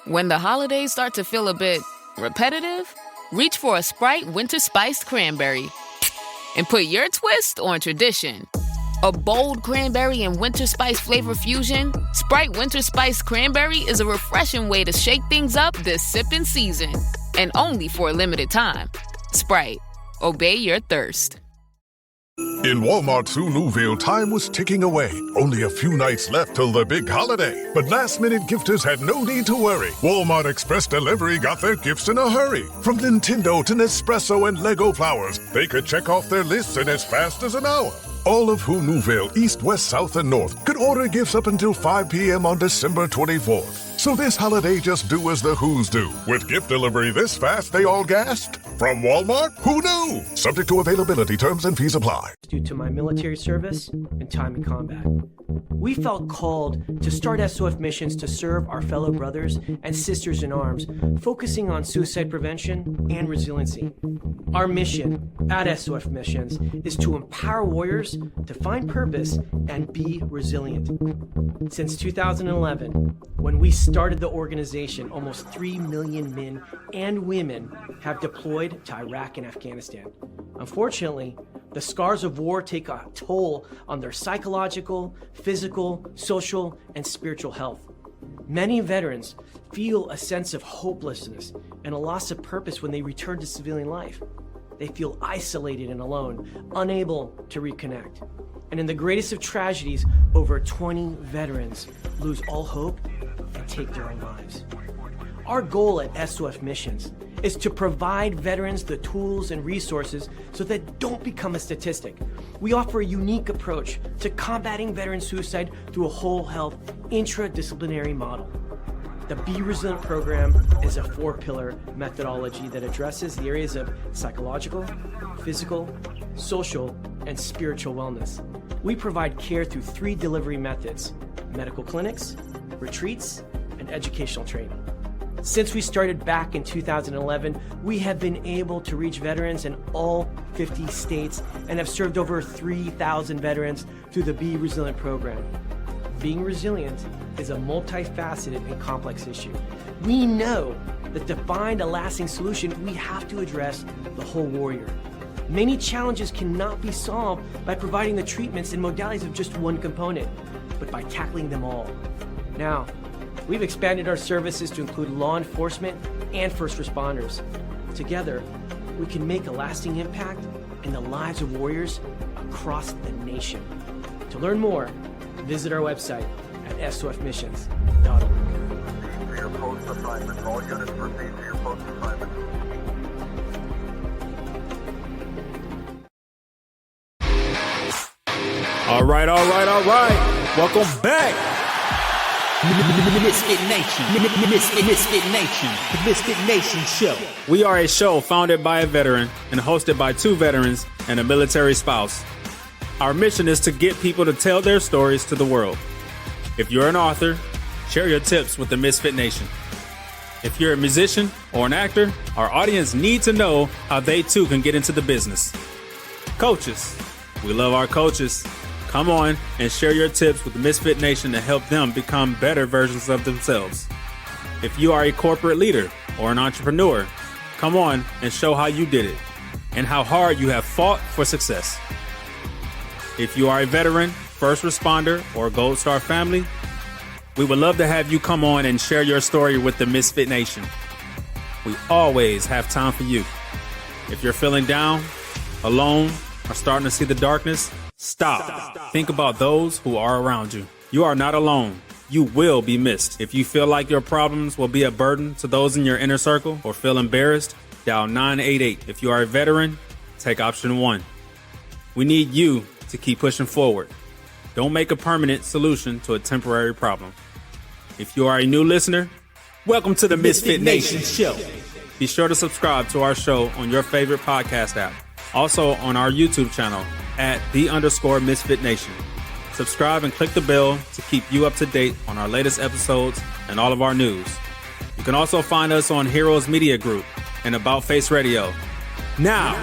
When the holidays start to feel a bit repetitive, reach for a Sprite Winter Spiced Cranberry and put your twist on tradition. A bold cranberry and winter spice flavor fusion, Sprite Winter Spiced Cranberry is a refreshing way to shake things up this sipping season. And only for a limited time. Sprite. Obey your thirst. In Walmart Sue Louisville, time was ticking away. Only a few nights left till the big holiday. But last-minute gifters had no need to worry. Walmart Express Delivery got their gifts in a hurry. From Nintendo to Nespresso and Lego flowers, they could check off their lists in as fast as an hour. All of Louisville, East, West, South, and North could order gifts up until 5 p.m. on December 24th. So this holiday, just do as the Who's do. With gift delivery this fast, they all gasped. From Walmart? Who knew? Subject to availability, terms and fees apply. Due to my military service and time in combat, we felt called to start SOF missions to serve our fellow brothers and sisters in arms, focusing on suicide prevention and resiliency. Our mission at SOF Missions is to empower warriors to find purpose and be resilient. Since 2011, when we started the organization, almost 3 million men and women have deployed to Iraq and Afghanistan. Unfortunately, the scars of war take a toll on their psychological, physical, social, and spiritual health. Many veterans feel a sense of hopelessness and a loss of purpose when they return to civilian life. They feel isolated and alone, unable to reconnect. And in the greatest of tragedies, over 20 veterans lose all hope and take their own lives. Our goal at SOF Missions is to provide veterans the tools and resources so that they don't become a statistic. We offer a unique approach to combating veteran suicide through a whole health, intradisciplinary model. The Be Resilient program is a 4-pillar methodology that addresses the areas of psychological, physical, social, and spiritual wellness. We provide care through 3 delivery methods: medical clinics, retreats, and educational training. Since we started back in 2011, we have been able to reach veterans in all 50 states and have served over 3,000 veterans through the Be Resilient program. Being resilient is a multifaceted and complex issue. We know that to find a lasting solution, we have to address the whole warrior. Many challenges cannot be solved by providing the treatments and modalities of just one component, but by tackling them all. Now, we've expanded our services to include law enforcement and first responders. Together, we can make a lasting impact in the lives of warriors across the nation. To learn more, visit our website at sofmissions.org. For your post assignment, all units proceed to your post assignment. All right. Welcome back. Misfit Nation. The Misfit Nation show. We are a show founded by a veteran and hosted by 2 veterans and a military spouse. Our mission is to get people to tell their stories to the world. If you're an author, share your tips with the Misfit Nation. If you're a musician or an actor, our audience need to know how they too can get into the business. Coaches, we love our coaches. Come on and share your tips with the Misfit Nation to help them become better versions of themselves. If you are a corporate leader or an entrepreneur, come on and show how you did it and how hard you have fought for success. If you are a veteran, first responder, or Gold Star family, we would love to have you come on and share your story with the Misfit Nation. We always have time for you. If you're feeling down, alone, or starting to see the darkness, stop. Think about those who are around you. You are not alone. You will be missed. If you feel like your problems will be a burden to those in your inner circle or feel embarrassed, dial 988. If you are a veteran, take option 1. We need you to keep pushing forward. Don't make a permanent solution to a temporary problem. If you are a new listener, welcome to the Misfit Nation show. Be sure to subscribe to our show on your favorite podcast app. Also on our YouTube channel at @the_Misfit Nation. Subscribe and click the bell to keep you up to date on our latest episodes and all of our news. You can also find us on Heroes Media Group and About Face Radio. Now,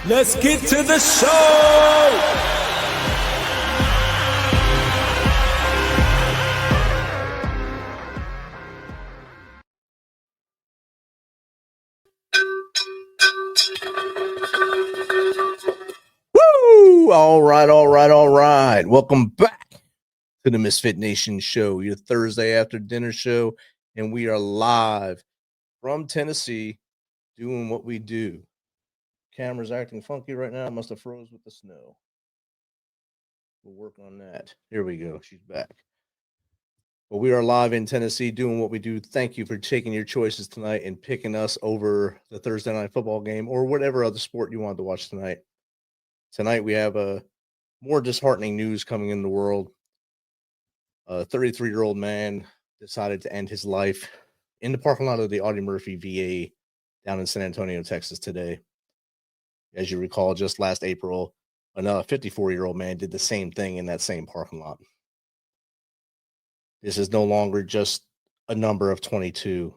let's get to the show! All right. Welcome back to the MisFitNation show, your Thursday after dinner show. And we are live from Tennessee doing what we do. Camera's acting funky right now. Must have froze with the snow. We'll work on that. Here we go. She's back. Well, we are live in Tennessee doing what we do. Thank you for taking your choices tonight and picking us over the Thursday night football game or whatever other sport you wanted to watch tonight. Tonight we have a more disheartening news coming in the world. A 33-year-old man decided to end his life in the parking lot of the Audie Murphy VA down in San Antonio, Texas today. As you recall, just last April, another 54-year-old man did the same thing in that same parking lot. This is no longer just a number of 22.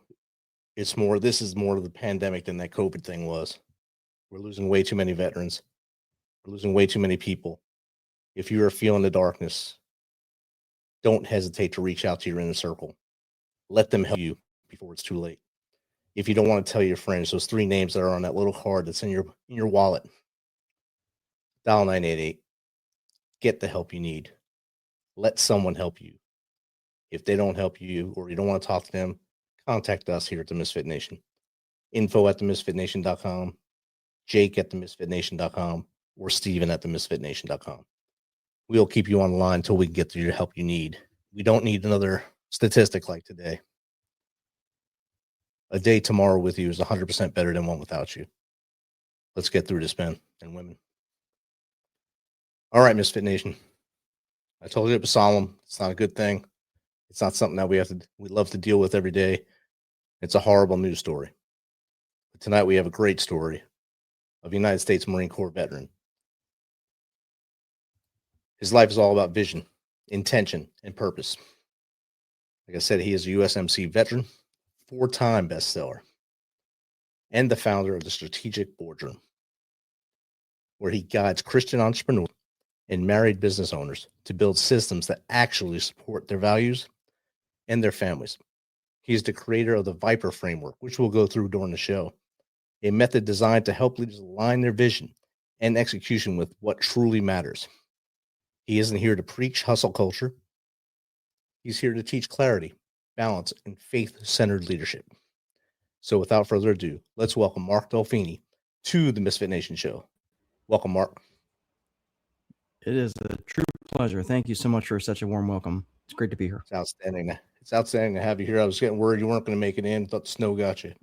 This is more of the pandemic than that COVID thing was. We're losing way too many veterans. We're losing way too many people. If you are feeling the darkness, don't hesitate to reach out to your inner circle. Let them help you before it's too late. If you don't want to tell your friends, those 3 names that are on that little card that's in your wallet, dial 988. Get the help you need. Let someone help you. If they don't help you or you don't want to talk to them, contact us here at the Misfit Nation. info@themisfitnation.com, jake@themisfitnation.com, or steven@themisfitnation.com. We'll keep you on the line until we get to your help you need. We don't need another statistic like today. A day tomorrow with you is 100% better than one without you. Let's get through this, men and women. All right, Misfit Nation. I told you it was solemn. It's not a good thing. It's not something that we love to deal with every day. It's a horrible news story. But tonight we have a great story of a United States Marine Corps veteran. His life is all about vision, intention, and purpose. Like I said, he is a USMC veteran, 4-time bestseller, and the founder of the Strategic Boardroom, where he guides Christian entrepreneurs and married business owners to build systems that actually support their values and their families. He is the creator of the V.I.P.E.R framework, which we'll go through during the show, a method designed to help leaders align their vision and execution with what truly matters. He isn't here to preach hustle culture. He's here to teach clarity, balance, and faith-centered leadership. So without further ado, let's welcome Mark Dolfini to the Misfit Nation show. Welcome, Mark. It is a true pleasure. Thank you so much for such a warm welcome. It's great to be here. It's outstanding. It's outstanding to have you here. I was getting worried you weren't going to make it in. Thought the snow got you.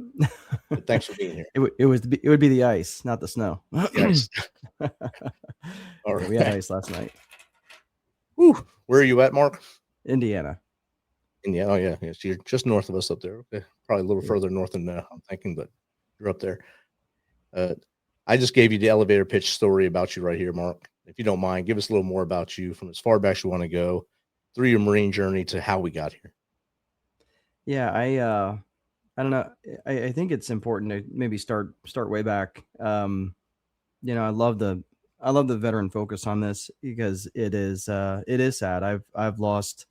But thanks for being here. It would be the ice, not the snow. Yes. All right. We had ice last night. Whew. Where are you at, Mark? Indiana. Oh, yeah. So you're just north of us up there. Okay. Probably a little further north than I'm thinking, but you're up there. I just gave you the elevator pitch story about you right here, Mark. If you don't mind, give us a little more about you from as far back as you want to go through your Marine journey to how we got here. Yeah, I don't know. I think it's important to maybe start way back. I love the veteran focus on this because it is sad. I lost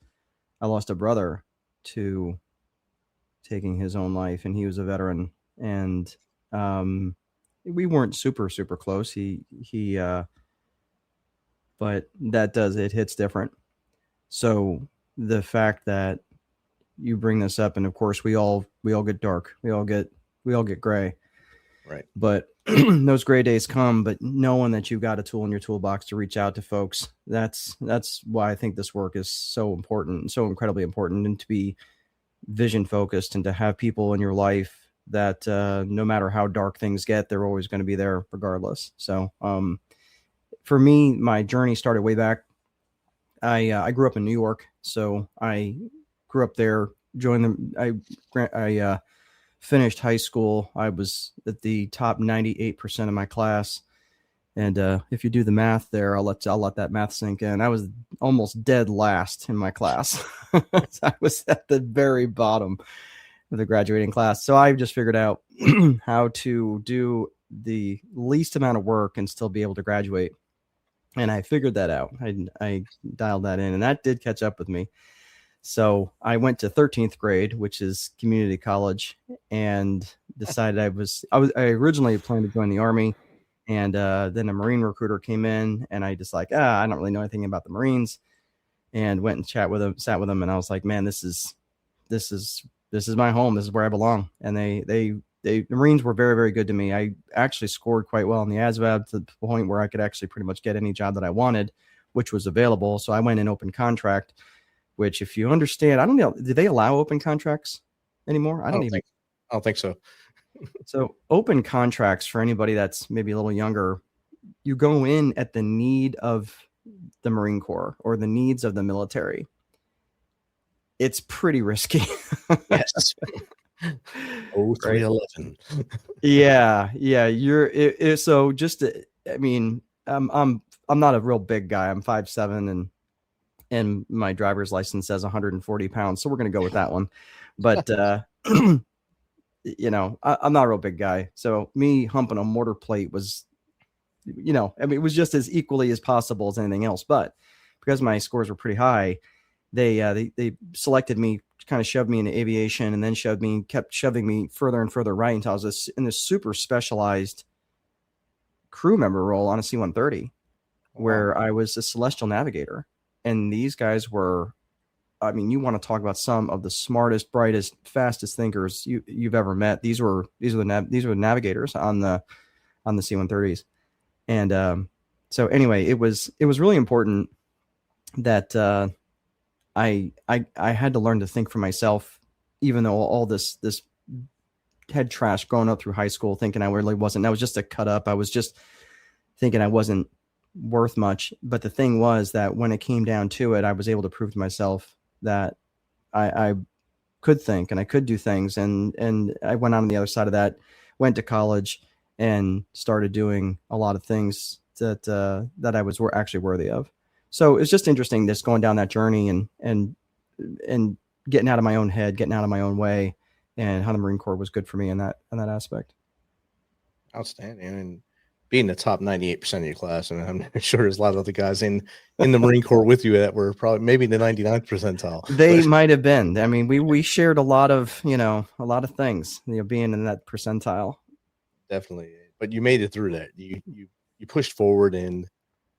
a brother to taking his own life, and he was a veteran, and we weren't super close. But it hits different. So the fact that you bring this up, and of course we all get dark, we all get gray, right? But those gray days come. But knowing that you've got a tool in your toolbox to reach out to folks, that's why I think this work is so important, so incredibly important, and to be vision focused and to have people in your life that no matter how dark things get, they're always going to be there regardless. So for me, my journey started way back. I grew up in New York, so I grew up there. I finished high school. I was at the top 98% of my class, and if you do the math there, I'll let that math sink in. I was almost dead last in my class. I was at the very bottom of the graduating class. So I just figured out how to do the least amount of work and still be able to graduate. And I figured that out. I dialed that in, and that did catch up with me. So I went to 13th grade, which is community college, and decided I originally planned to join the Army, And then a Marine recruiter came in, and I just like, I don't really know anything about the Marines, and went and sat with them. And I was like, man, this is my home. This is where I belong. And the Marines were very, very good to me. I actually scored quite well in the ASVAB to the point where I could actually pretty much get any job that I wanted, which was available. So I went in open contract, which, if you understand, I don't know, do they allow open contracts anymore? I don't think so. So open contracts, for anybody that's maybe a little younger, you go in at the need of the Marine Corps or the needs of the military. It's pretty risky. Yes. 0311. Yeah. So just, I mean, I'm not a real big guy. I'm 5'7", and my driver's license says 140 pounds. So we're going to go with that one. But, you know, I'm not a real big guy. So me humping a mortar plate was, you know, I mean, it was just as equally as possible as anything else. But because my scores were pretty high, they selected me, kind of shoved me into aviation, and then kept shoving me further and further right until I was in this super specialized crew member role on a C-130, where I was a celestial navigator. And these guys were, I mean, you want to talk about some of the smartest, brightest, fastest thinkers you've ever met. These were the navigators on the C-130s. And so anyway, it was really important that I had to learn to think for myself, even though all this head trash growing up through high school, thinking I really wasn't. I was just a cut up. I was just thinking I wasn't worth much. But the thing was that when it came down to it, I was able to prove to myself that I could think and I could do things. And I went on the other side of that, went to college, and started doing a lot of things that I was actually worthy of. So it's just interesting, just going down that journey and getting out of my own head, getting out of my own way, and how the Marine Corps was good for me in that aspect. Outstanding. And being the top 98% of your class, and I'm sure there's a lot of other guys in the Marine Corps with you that were probably maybe the 99th percentile. They might have been. I mean, we shared a lot of things, being in that percentile. Definitely. But you made it through that. You pushed forward, and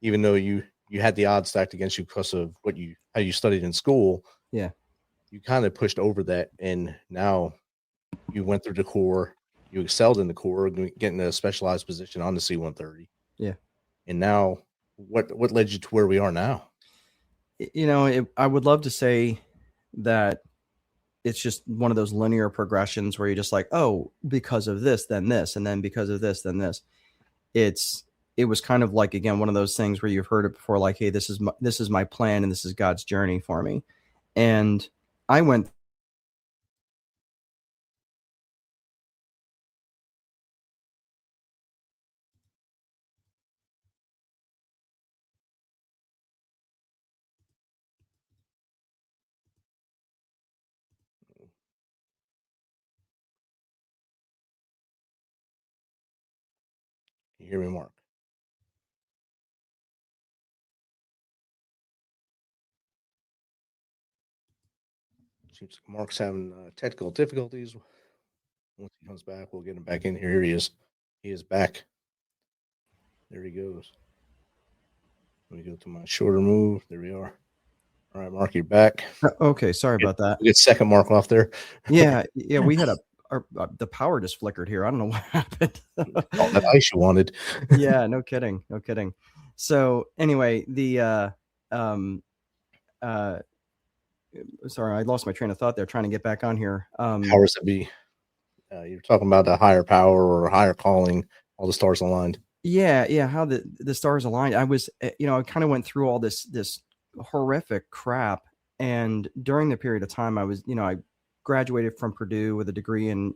even though you had the odds stacked against you because of how you studied in school. Yeah. You kind of pushed over that, and now you went through the Corps. You excelled in the Corps, getting a specialized position on the C-130. Yeah. And now, what led you to where we are now? You know, I would love to say that it's just one of those linear progressions where you're just like, oh, because of this, then this, and then because of this, then this. It was kind of like, again, one of those things where you've heard it before, like, hey, this is my plan, and this is God's journey for me. And I went. Can you hear me, Mark? Seems like Mark's having technical difficulties. Once he comes back, we'll get him back in here. Here he is. He is back. There he goes. Let me go to my shorter move. There we are. All right, Mark, you're back. Okay, sorry about that. We get second Mark off there. Yeah, we had the power just flickered here. I don't know what happened. All that ice you wanted. Yeah, no kidding. So anyway, sorry, I lost my train of thought there trying to get back on here. Powers that be. You're talking about the higher power or higher calling, all the stars aligned. Yeah, how the stars aligned. I was, I kind of went through all this horrific crap, and during the period of time I was, I graduated from Purdue with a degree in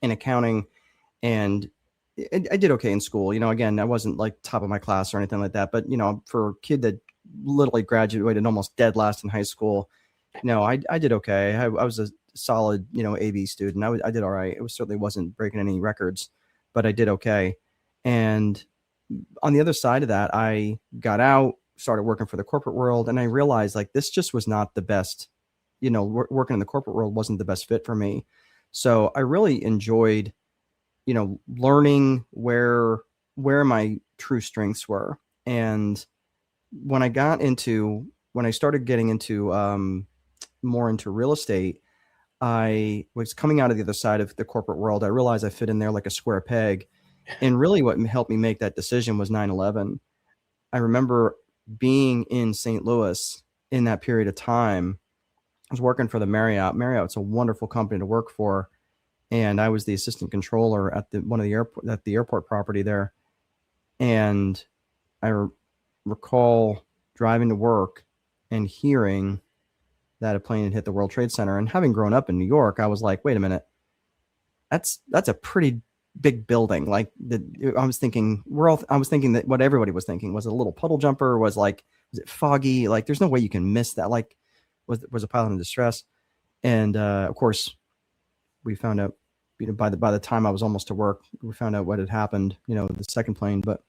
accounting, and I did okay in school. Again, I wasn't like top of my class or anything like that, but for a kid that literally graduated almost dead last in high school, I did okay. I was a solid, AB student. I did all right. It certainly wasn't breaking any records, but I did okay. And on the other side of that, I got out, started working for the corporate world, and I realized like this just was not the best, working in the corporate world wasn't the best fit for me. So I really enjoyed, learning where my true strengths were. And when I started getting into more into real estate, I was coming out of the other side of the corporate world. I realized I fit in there like a square peg. And really what helped me make that decision was 9/11. I remember being in St. Louis in that period of time. I was working for the Marriott. Marriott's a wonderful company to work for. And I was the assistant controller at the airport property there. And I recall driving to work and hearing that a plane had hit the World Trade Center. And having grown up in New York, I was like, wait a minute, that's a pretty big building. Like I was thinking that what everybody was thinking was a little puddle jumper, was it foggy? Like, there's no way you can miss that. Like, was a pilot in distress? And of course, we found out, by the time I was almost to work, we found out what had happened, the second plane. But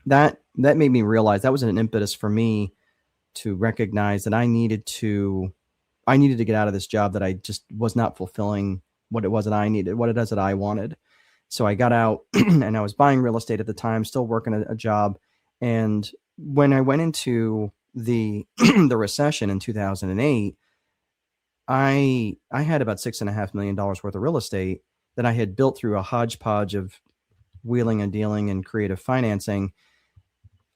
that made me realize, that was an impetus for me to recognize that I needed to get out of this job that I just was not fulfilling what it was that I needed, what it is that I wanted. So I got out and I was buying real estate at the time, still working a job. And when I went into the the recession in 2008, I had about $6.5 million worth of real estate that I had built through a hodgepodge of wheeling and dealing and creative financing,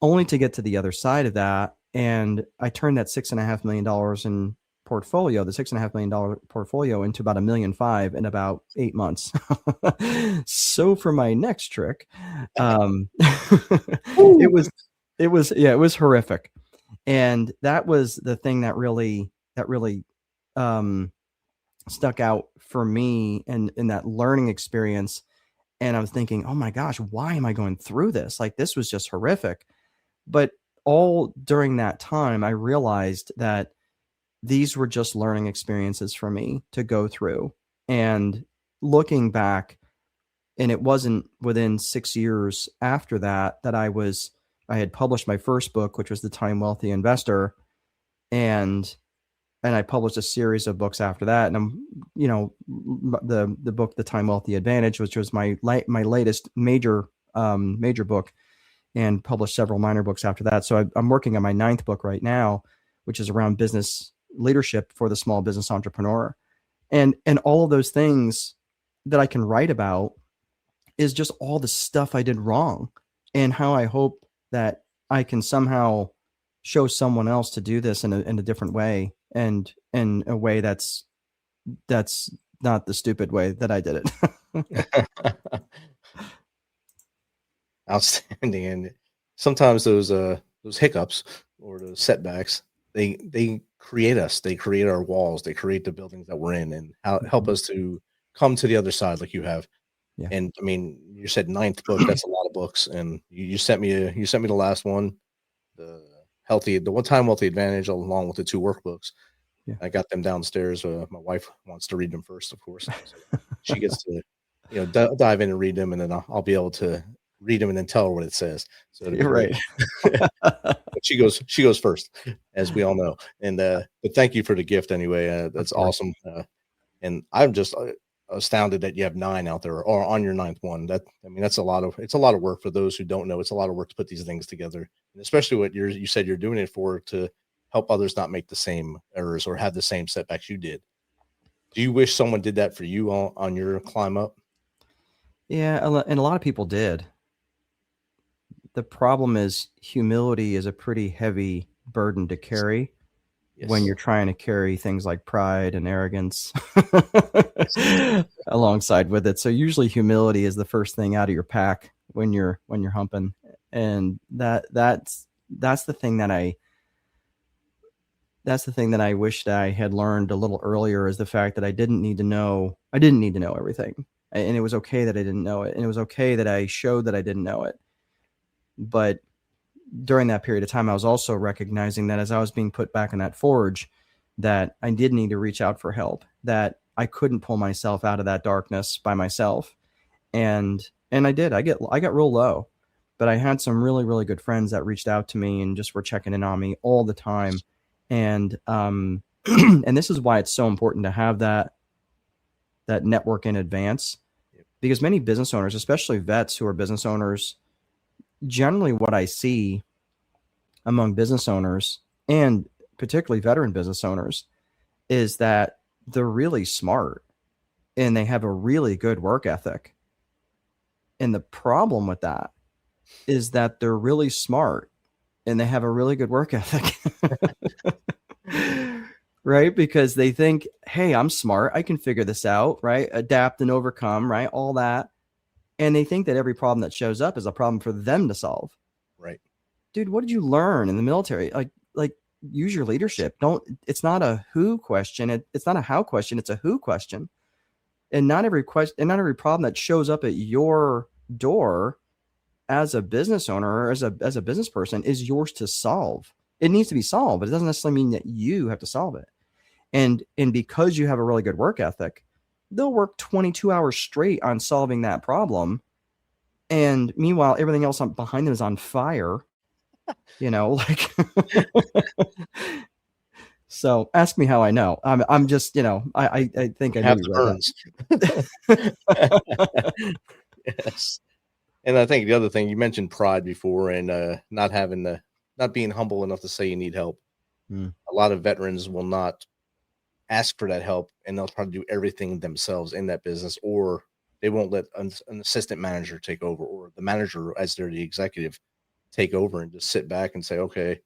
only to get to the other side of that. And I turned that $6.5 million in portfolio, the $6.5 million portfolio, into about $1.5 million in about 8 months. So for my next trick, it was horrific. And that was the thing that really stuck out for me and in that learning experience. And I was thinking, oh my gosh, why am I going through this? Like, this was just horrific. But all during that time, I realized that these were just learning experiences for me to go through. And looking back, and it wasn't within 6 years after that I had published my first book, which was The Time Wealthy Investor. And I published a series of books after that. And the book, The Time Wealthy Advantage, which was my latest major book, and published several minor books after that. So I'm working on my 9th book right now, which is around business leadership for the small business entrepreneur. And all of those things that I can write about is just all the stuff I did wrong, and how I hope that I can somehow show someone else to do this in a different way, and in a way that's not the stupid way that I did it. Outstanding. And sometimes those hiccups or those setbacks, they create us. They create our walls. They create the buildings that we're in, and help us to come to the other side, like you have. Yeah. And I mean, you said 9th book. That's a lot of books. And you sent me the last one, the One Time Wealthy Advantage, along with the 2 workbooks. Yeah. I got them downstairs. My wife wants to read them first, of course. So she gets to dive in and read them, and then I'll be able to read them and then tell her what it says. So you're right. But she goes first, as we all know. And but thank you for the gift anyway. That's awesome. And I'm just astounded that you have 9 out there, or on your 9th one. It's a lot of work. For those who don't know, it's a lot of work to put these things together, and especially what you said you're doing it for, to help others not make the same errors or have the same setbacks you did. Do you wish someone did that for you on your climb up? Yeah, and a lot of people did. The problem is, humility is a pretty heavy burden to carry. Yes. When you're trying to carry things like pride and arrogance alongside with it. So usually humility is the first thing out of your pack when you're humping. And that's the thing that I wish that I had learned a little earlier, is the fact that I didn't need to know everything. And it was okay that I didn't know it. And it was okay that I showed that I didn't know it. But during that period of time, I was also recognizing that as I was being put back in that forge, that I did need to reach out for help, that I couldn't pull myself out of that darkness by myself. And I did. I got real low, but I had some really, really good friends that reached out to me and just were checking in on me all the time. And and this is why it's so important to have that network in advance. because many business owners, especially vets who are business owners, generally what I see among business owners and particularly veteran business owners is that they're really smart and they have a really good work ethic. And the problem with that is that they're really smart and they have a really good work ethic. Right? Because they think, hey, I'm smart. I can figure this out, right? Adapt and overcome, right? All that. And they think that every problem that shows up is a problem for them to solve. Right. Dude, what did you learn in the military? Like use your leadership. It's not a who question. It's not a how question. It's a who question. And not every question and not every problem that shows up at your door as a business owner or as a business person is yours to solve. It needs to be solved, but it doesn't necessarily mean that you have to solve it. And because you have a really good work ethic, they'll work 22 hours straight on solving that problem. And meanwhile, everything else behind them is on fire, like, so ask me how I know. I'm just, I think I know you right. Yes. And I think the other thing you mentioned pride before and not being humble enough to say you need help. A lot of veterans will not ask for that help and they'll try to do everything themselves in that business, or they won't let an assistant manager take over, or the manager, as they're the executive, take over and just sit back and say, okay,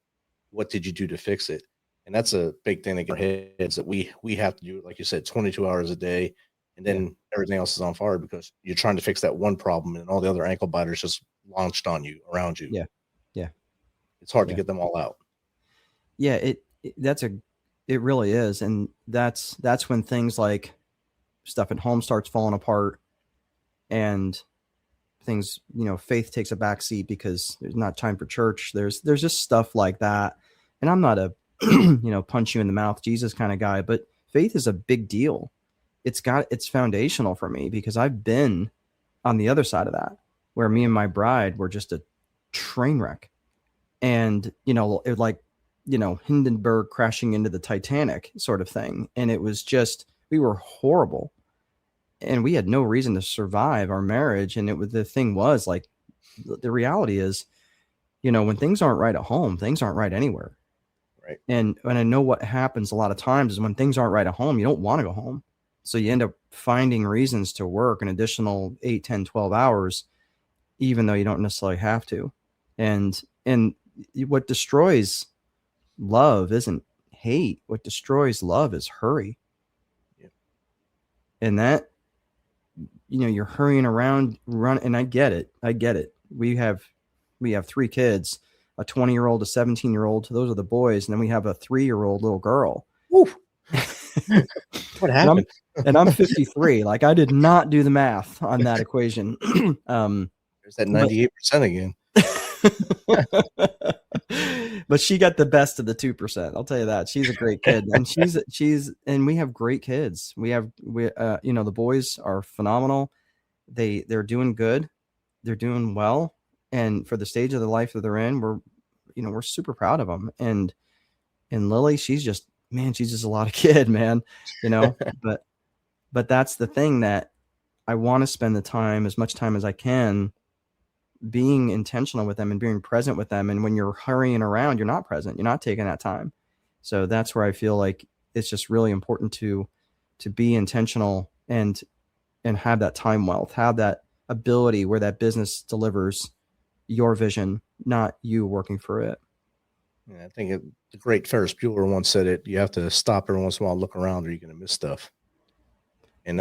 what did you do to fix it? And that's a big thing that gets in our heads, that we have to do, like you said, 22 hours a day, and then everything else is on fire because you're trying to fix that one problem and all the other ankle biters just launched on you, around you. Yeah. It's hard to get them all out. Yeah, it really is. And that's when things like stuff at home starts falling apart and things, faith takes a backseat because there's not time for church. There's just stuff like that. And I'm not a, punch you in the mouth Jesus kind of guy, but faith is a big deal. It's foundational for me because I've been on the other side of that, where me and my bride were just a train wreck. And, it like, Hindenburg crashing into the Titanic sort of thing. And it was just, we were horrible and we had no reason to survive our marriage. And the thing was like, the reality is, when things aren't right at home, things aren't right anywhere. Right. And I know what happens a lot of times is when things aren't right at home, you don't want to go home. So you end up finding reasons to work an additional 8, 10, 12 hours, even though you don't necessarily have to. And what destroys love isn't hate. What destroys love is hurry. Yeah. And that, you're hurrying around, and I get it. We have 3 kids, a 20-year-old, a 17-year-old. Those are the boys. And then we have a 3-year-old little girl. Woo. What happened? And I'm 53. Like, I did not do the math on that equation. There's that 98% again. But she got the best of the 2%. I'll tell you that. She's a great kid, and and we have great kids. The boys are phenomenal. They're doing good. They're doing well. And for the stage of the life that they're in, we're super proud of them. And Lily, she's just a lot of kid, man, but that's the thing, that I want to spend as much time as I can being intentional with them and being present with them. And when you're hurrying around, you're not present, you're not taking that time. So that's where I feel like it's just really important to be intentional and have that time wealth, have that ability where that business delivers your vision, not you working for it. Yeah, I think the great Ferris Bueller once said it, you have to stop every once in a while and look around or you're going to miss stuff. And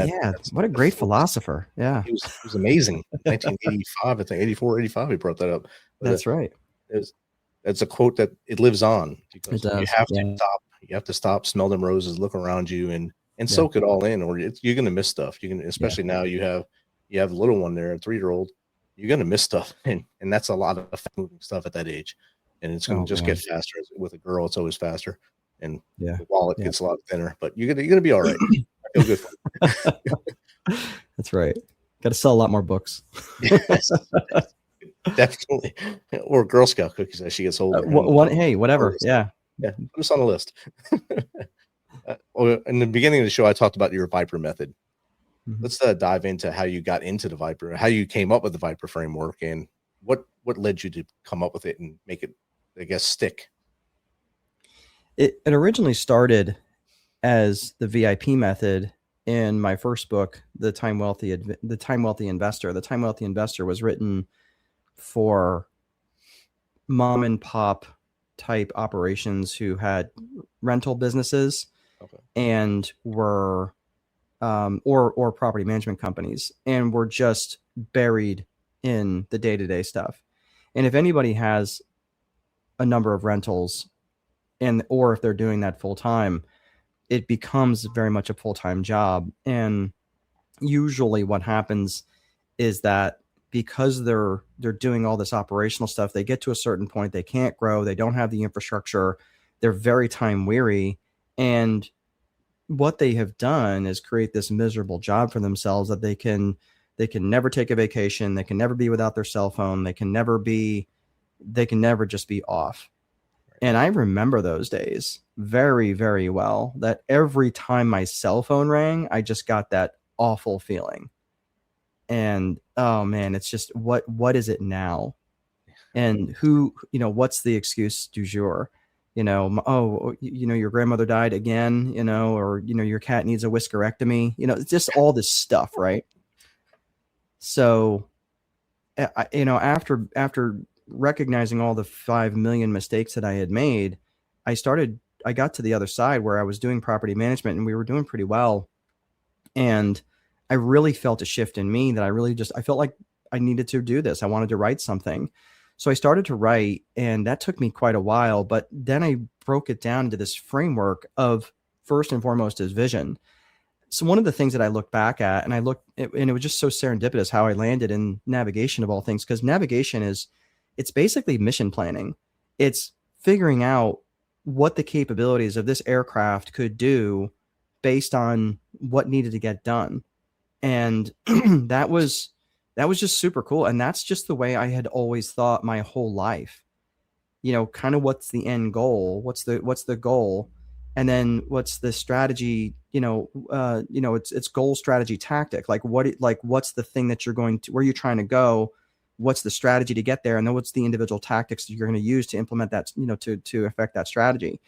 what a great philosopher. Yeah. He was amazing. 1985, I think 84, 85, he brought that up. But that's right. It's a quote that it lives on, because you have to stop. You have to stop, smell them roses, look around you and soak it all in, or you're going to miss stuff. Especially now you have a little one there, a 3-year-old, you're going to miss stuff. And that's a lot of moving stuff at that age. And it's going to just get faster. With a girl, it's always faster. And the wallet gets a lot thinner, but you're going to be all right. I feel good for you. That's right. Got to sell a lot more books. Yes, definitely. Or Girl Scout cookies as she gets older. Hey, whatever. Yeah. Put us on the list. In the beginning of the show, I talked about your V.I.P.E.R method. let's dive into how you got into the V.I.P.E.R, how you came up with the V.I.P.E.R framework, and what led you to come up with it and make it, I guess, stick. It originally started as the VIP method in my first book, The Time Wealthy Investor. The Time Wealthy Investor was written for mom and pop type operations who had rental businesses and were or property management companies and were just buried in the day-to-day stuff. And if anybody has a number of rentals or if they're doing that full time, it becomes very much a full-time job. And usually what happens is that because they're doing all this operational stuff, they get to a certain point, they can't grow, they don't have the infrastructure, they're very time weary. And what they have done is create this miserable job for themselves that they can never take a vacation, they can never be without their cell phone, they can never just be off. And I remember those days very, very well, that every time my cell phone rang, I just got that awful feeling. And, oh man, it's just, what is it now? And what's the excuse du jour? Your grandmother died again, or, your cat needs a whiskerectomy, it's just all this stuff. Right. So, after recognizing all the 5 million mistakes that I had made, I got to the other side where I was doing property management and we were doing pretty well. And I really felt a shift in me that I felt like I needed to do this. I wanted to write something. So I started to write, and that took me quite a while, but then I broke it down into this framework of, first and foremost, is vision. So one of the things that I look back at, and it was just so serendipitous how I landed in navigation of all things, because navigation it's basically mission planning. It's figuring out what the capabilities of this aircraft could do based on what needed to get done. And that was just super cool. And that's just the way I had always thought my whole life, kind of what's the end goal? What's the goal? And then what's the strategy? It's goal, strategy, tactic. What's the thing that where you're trying to go? What's the strategy to get there? And then what's the individual tactics that you're going to use to implement that, to affect that strategy.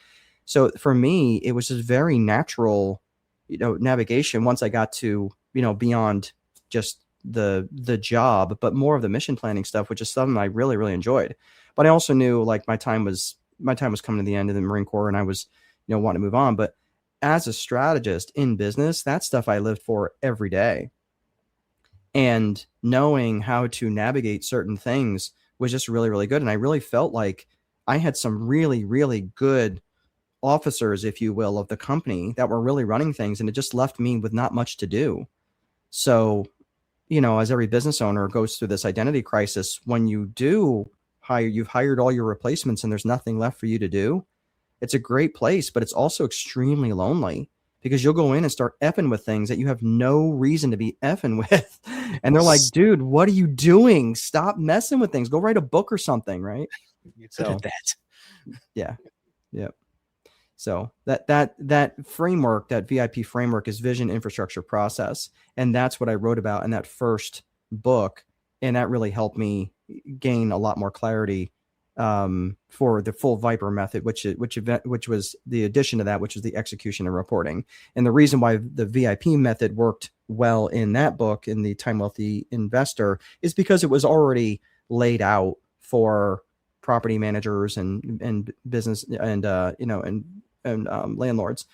So for me, it was just very natural, navigation once I got to, beyond just the job, but more of the mission planning stuff, which is something I really, really enjoyed. But I also knew like my time was coming to the end of the Marine Corps, and I was, wanting to move on. But as a strategist in business, that stuff I lived for every day. And knowing how to navigate certain things was just really, really good. And I really felt like I had some really, really good officers, if you will, of the company that were really running things. And it just left me with not much to do. So, as every business owner goes through this identity crisis, when you've hired all your replacements and there's nothing left for you to do, it's a great place, but it's also extremely lonely, because you'll go in and start effing with things that you have no reason to be effing with. And they're like, dude, what are you doing? Stop messing with things. Go write a book or something. Right. You're good at that. Yeah. Yeah. So that framework, that VIP framework, is vision, infrastructure, process. And that's what I wrote about in that first book. And that really helped me gain a lot more clarity for the full V.I.P.E.R method, which was the addition to that, which is the execution and reporting. And the reason why the V.I.P.E method worked well in that book, in the Time Wealthy Investor, is because it was already laid out for property managers and business and landlords.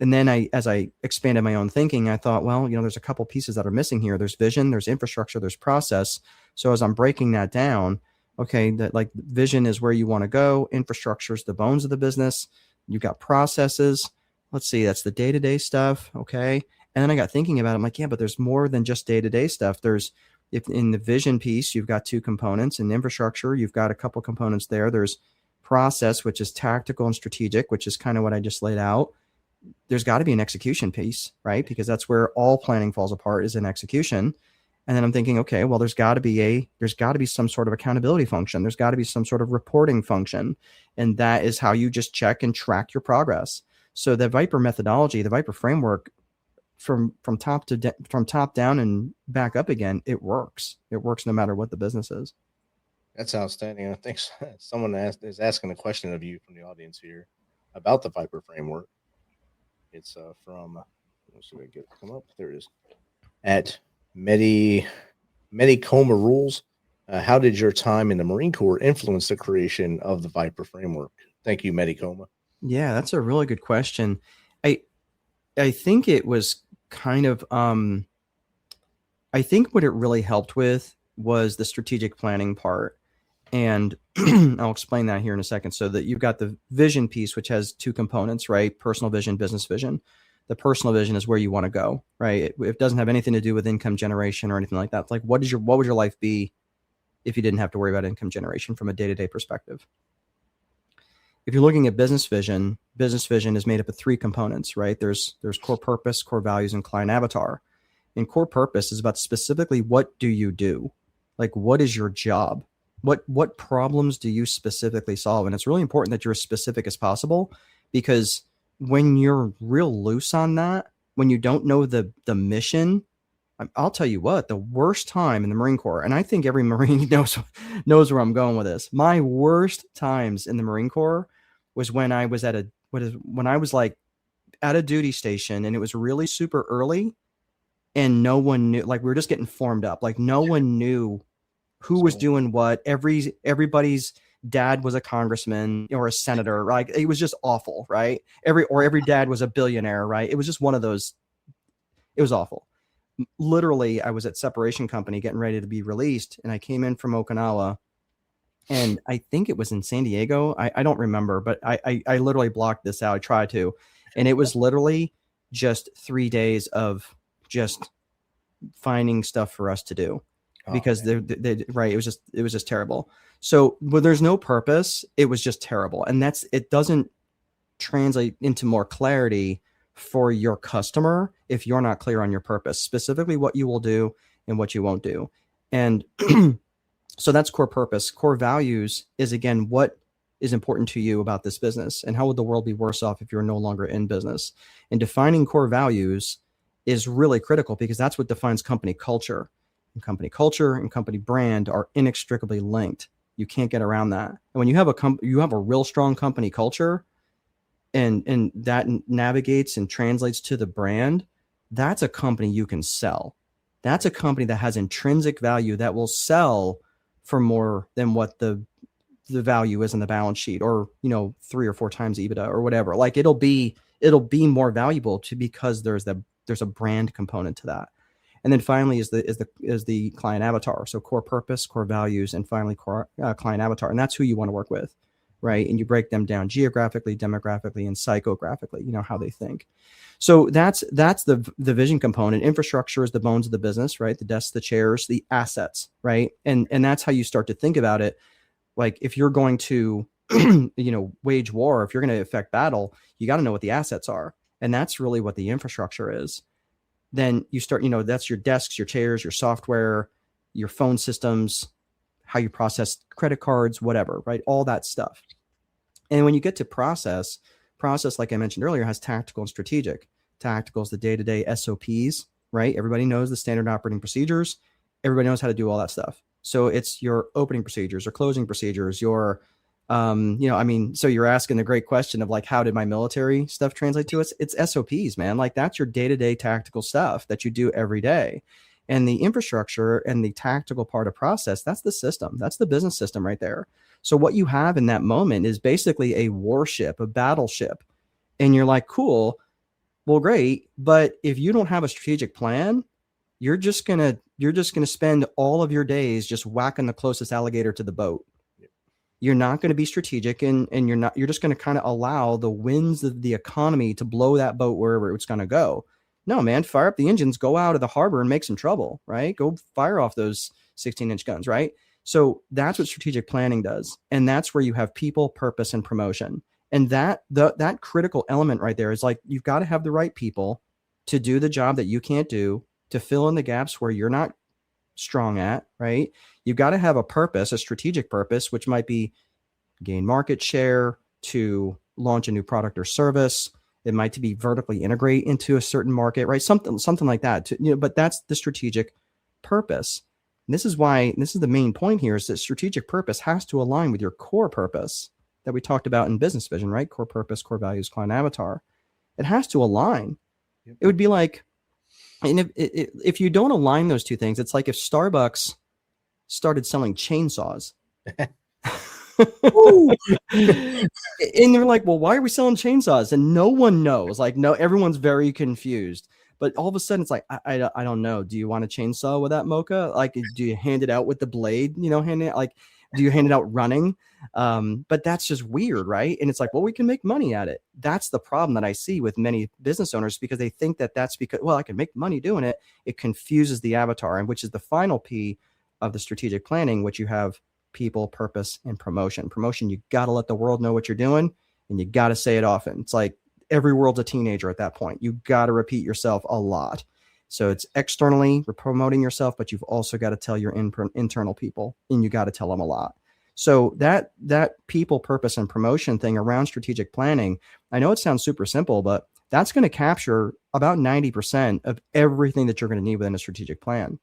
And then as I expanded my own thinking, I thought, well, there's a couple pieces that are missing here. There's vision, there's infrastructure, there's process. So as I'm breaking that down, okay, that like vision is where you want to go. Infrastructure is the bones of the business. You've got processes. Let's see, that's the day-to-day stuff. Okay. And then I got thinking about it. I'm like, yeah, but there's more than just day-to-day stuff. If in the vision piece, you've got two components. In infrastructure, you've got a couple components there. There's process, which is tactical and strategic, which is kind of what I just laid out. There's got to be an execution piece, right? Because that's where all planning falls apart, is in execution. And then I'm thinking, okay, well, there's got to be some sort of accountability function. There's got to be some sort of reporting function. And that is how you just check and track your progress. So the V.I.P.E.R methodology, the V.I.P.E.R framework, from top down and back up again, it works. It works no matter what the business is. That's outstanding. I think someone is asking a question of you from the audience here about the V.I.P.E.R framework. It's from, let's see if I get it come up. There it is. At Medicoma Rules. How did your time in the Marine Corps influence the creation of the V.I.P.E.R framework? Thank you, Medicoma. Yeah, that's a really good question. I think it was kind of I think what it really helped with was the strategic planning part. And I'll explain that here in a second. So that you've got the vision piece, which has two components, right? Personal vision, business vision. The personal vision is where you want to go, right? It doesn't have anything to do with income generation or anything like that. Like, what would your life be if you didn't have to worry about income generation from a day-to-day perspective? If you're looking at business vision is made up of three components, right? There's core purpose, core values, and client avatar. And core purpose is about specifically what do you do? Like, what is your job? What problems do you specifically solve? And it's really important that you're as specific as possible, because when you're real loose on that, when you don't know the mission, I'll tell you what, the worst time in the Marine Corps, and I think every Marine knows where I'm going with this. My worst times in the Marine Corps was when I was like at a duty station, and it was really super early, and no one knew. Like, we were just getting formed up. Like, no one knew who was doing what. Everybody's dad was a congressman or a senator. Like, it was just awful, right? Every dad was a billionaire, right? It was just one of those. It was awful. Literally, I was at Separation Company getting ready to be released, and I came in from Okinawa, and I think it was in San Diego. I don't remember, but I literally blocked this out. I tried to, and it was literally just 3 days of just finding stuff for us to do, because they right. It was just terrible. So when there's no purpose, it was just terrible, and it doesn't translate into more clarity for your customer if you're not clear on your purpose, specifically what you will do and what you won't do. And so that's core purpose. Core values is, again, what is important to you about this business, and how would the world be worse off if you're no longer in business? And defining core values is really critical, because that's what defines company culture. And company culture and company brand are inextricably linked. You can't get around that. And when you have a real strong company culture, and that navigates and translates to the brand, that's a company you can sell. That's a company that has intrinsic value that will sell for more than what the value is in the balance sheet, or 3 or 4 times EBITDA or whatever. Like, it'll be more valuable because there's a brand component to that. And then finally is the client avatar. So core purpose, core values, and finally core client avatar. And that's who you want to work with, right? And you break them down geographically, demographically, and psychographically, how they think. So that's the vision component. Infrastructure is the bones of the business, right? The desks, the chairs, the assets, right? And that's how you start to think about it. Like, if you're going to, wage war, if you're going to affect battle, you got to know what the assets are. And that's really what the infrastructure is. Then you start, that's your desks, your chairs, your software, your phone systems, how you process credit cards, whatever, right? All that stuff. And when you get to process, like I mentioned earlier, has tactical and strategic. Tactical is the day-to-day SOPs, right? Everybody knows the standard operating procedures. Everybody knows how to do all that stuff. So it's your opening procedures or closing procedures, your, so you're asking the great question of, like, how did my military stuff translate to us? It's SOPs, man. Like, that's your day-to-day tactical stuff that you do every day. And the infrastructure and the tactical part of process, that's the system. That's the business system right there. So what you have in that moment is basically a warship, a battleship. And you're like, cool, well, great. But if you don't have a strategic plan, you're just gonna spend all of your days just whacking the closest alligator to the boat. You're not going to be strategic, and you're just going to kind of allow the winds of the economy to blow that boat wherever it's going to go. No, man, fire up the engines, go out of the harbor and make some trouble, right? Go fire off those 16-inch guns, right? So that's what strategic planning does. And that's where you have people, purpose, and promotion. And that critical element right there is, like, you've got to have the right people to do the job that you can't do, to fill in the gaps where you're not strong at, right? You've got to have a purpose, a strategic purpose, which might be gain market share, to launch a new product or service. It might be vertically integrate into a certain market, right? Something like that. But that's the strategic purpose. And this is the main point here, is that strategic purpose has to align with your core purpose that we talked about in business vision, right? Core purpose, core values, client avatar. It has to align. Yep. It would be like, and if you don't align those two things, it's like if Starbucks started selling chainsaws. And they're like, well, why are we selling chainsaws? And no one knows. Like, no, everyone's very confused. But all of a sudden, it's like, I don't know. Do you want a chainsaw with that mocha? Like, do you hand it out with the blade? Do you hand it out running? But that's just weird, right? And it's like, well, we can make money at it. That's the problem that I see with many business owners, because they think that that's because, well, I can make money doing it. It confuses the avatar, and which is the final P of the strategic planning, which you have people, purpose, and promotion. Promotion, you got to let the world know what you're doing, and you got to say it often. It's like every world's a teenager at that point. You got to repeat yourself a lot. So it's externally promoting yourself, but you've also got to tell your internal people, and you got to tell them a lot. So that people, purpose, and promotion thing around strategic planning, I know it sounds super simple, but that's going to capture about 90% of everything that you're going to need within a strategic plan.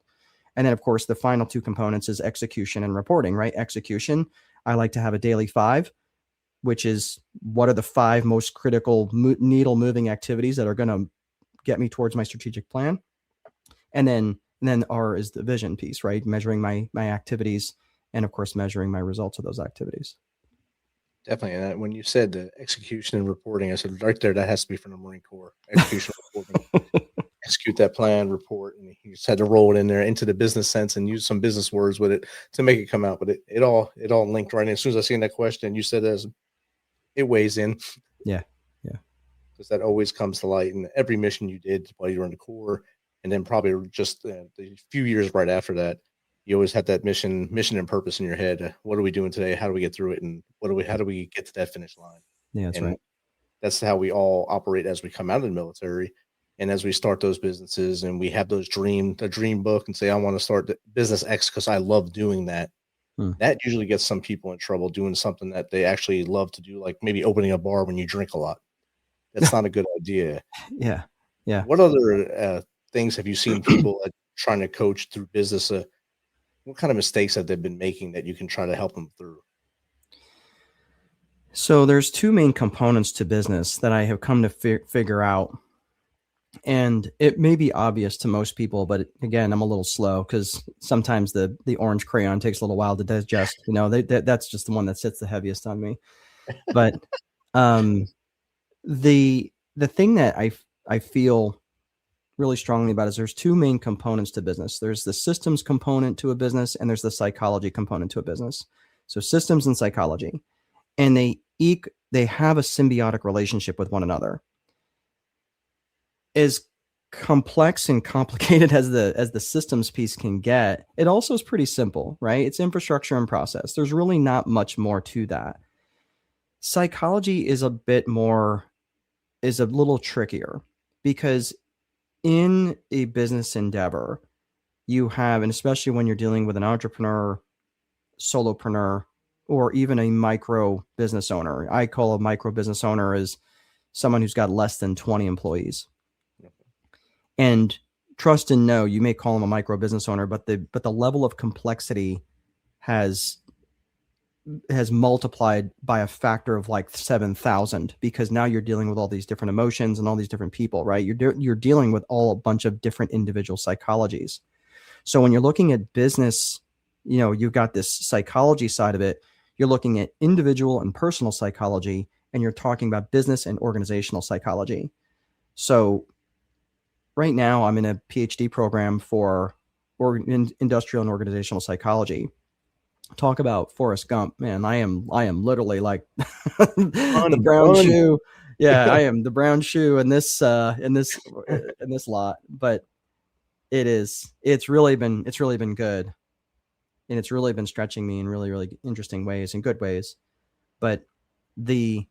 And then, of course, the final two components is execution and reporting, right? Execution, I like to have a daily 5, which is what are the 5 most critical needle moving activities that are going to get me towards my strategic plan. And then R is the vision piece, right? Measuring my activities, and of course, measuring my results of those activities. Definitely. And when you said the execution and reporting, I said right there, that has to be from the Marine Corps. Execution reporting. Execute that plan, report, and he just had to roll it in there into the business sense and use some business words with it to make it come out. But it all linked right in. As soon as I seen that question, you said it weighs in. Yeah. Because that always comes to light in every mission you did while you were in the Corps, and then probably just the few years right after that, you always had that mission and purpose in your head. What are we doing today? How do we get through it? And how do we get to that finish line? Yeah, that's right. That's how we all operate as we come out of the military. And as we start those businesses and we have those dream book and say, I want to start business X because I love doing that. That usually gets some people in trouble doing something that they actually love to do, like maybe opening a bar when you drink a lot. That's not a good idea. Yeah. What other things have you seen people trying to coach through business? What kind of mistakes have they been making that you can try to help them through? So there's 2 main components to business that I have come to figure out. And it may be obvious to most people, but again, I'm a little slow because sometimes the orange crayon takes a little while to digest. That's just the one that sits the heaviest on me. But the thing that I feel really strongly about is there's 2 main components to business. There's the systems component to a business, and there's the psychology component to a business. So systems and psychology, and they have a symbiotic relationship with one another. As complex and complicated as the systems piece can get, it also is pretty simple, right? It's infrastructure and process. There's really not much more to that. Psychology is a little trickier, because in a business endeavor, you have, and especially when you're dealing with an entrepreneur, solopreneur, or even a micro business owner. I call a micro business owner as someone who's got less than 20 employees. And trust and know, you may call them a micro business owner, but the level of complexity has multiplied by a factor of like 7,000, because now you're dealing with all these different emotions and all these different people, right? You're dealing with a bunch of different individual psychologies. So when you're looking at business, you've got this psychology side of it. You're looking at individual and personal psychology, and you're talking about business and organizational psychology. So right now I'm in a PhD program for industrial and organizational psychology. Talk about Forrest Gump, man. I am literally like the brown shoe. Yeah, I am the brown shoe in this lot, but it's really been good. And it's really been stretching me in really, really interesting ways, in good ways. But the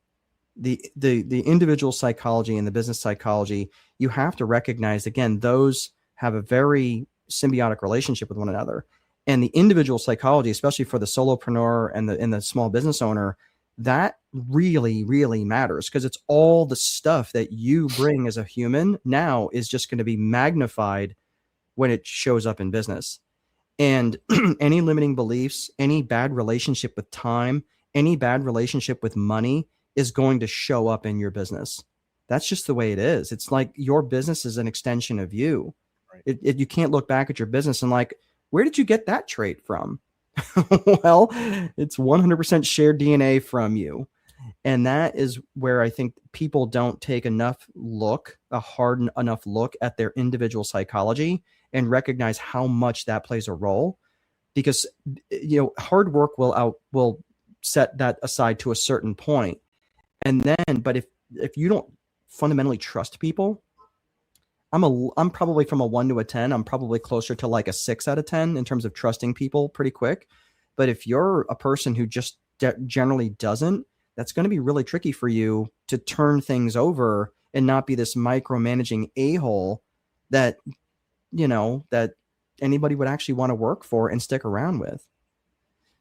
individual psychology and the business psychology, you have to recognize, again, those have a very symbiotic relationship with one another. And the individual psychology, especially for the solopreneur and the small business owner, that really, really matters, because it's all the stuff that you bring as a human now is just going to be magnified when it shows up in business. And any limiting beliefs, any bad relationship with time, any bad relationship with money is going to show up in your business. That's just the way it is. It's like your business is an extension of you. Right. You can't look back at your business and like, where did you get that trait from? Well, it's 100% shared DNA from you. And that is where I think people don't take a hard enough look at their individual psychology and recognize how much that plays a role. Because, hard work will set that aside to a certain point. And then, but if you don't fundamentally trust people, I'm probably from a 1 to a 10. I'm probably closer to like a 6 out of 10 in terms of trusting people pretty quick. But if you're a person who just generally doesn't, that's going to be really tricky for you to turn things over and not be this micromanaging a-hole that, that anybody would actually want to work for and stick around with.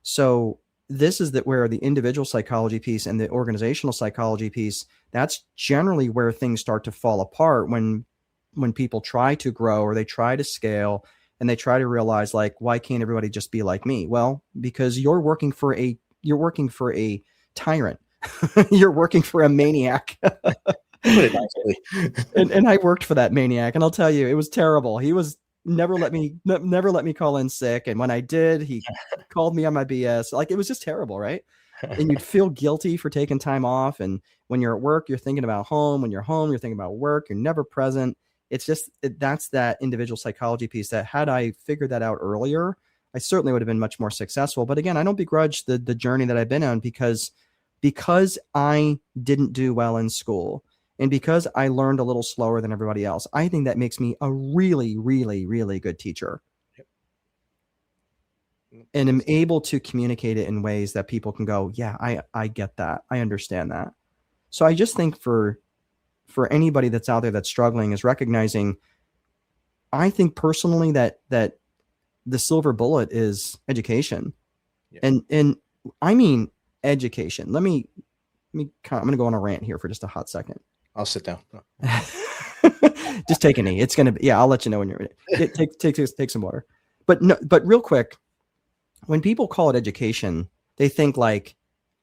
So this is where the individual psychology piece and the organizational psychology piece, that's generally where things start to fall apart when people try to grow or they try to scale and they try to realize, like, why can't everybody just be like me? Well, because you're working for a tyrant. You're working for a maniac. and I worked for that maniac, and I'll tell you, it was terrible. He was never let me call in sick, and when I did, he called me on my BS. Like, it was just terrible, right? And you'd feel guilty for taking time off, and when you're at work, you're thinking about home. When you're home, you're thinking about work. You're never present. It's just that's that individual psychology piece that, had I figured that out earlier, I certainly would have been much more successful. But again, I don't begrudge the journey that I've been on, because I didn't do well in school, and because I learned a little slower than everybody else, I think that makes me a really, really, really good teacher. Yep. And I'm able to communicate it in ways that people can go, yeah, I get that. I understand that. So I just think for anybody that's out there that's struggling is recognizing, I think personally that the silver bullet is education. Yeah. And I mean education. I'm going to go on a rant here for just a hot second. I'll sit down. Just take a knee. It's going to be, I'll let you know when you're ready. Take some water. But real quick, when people call it education, they think like,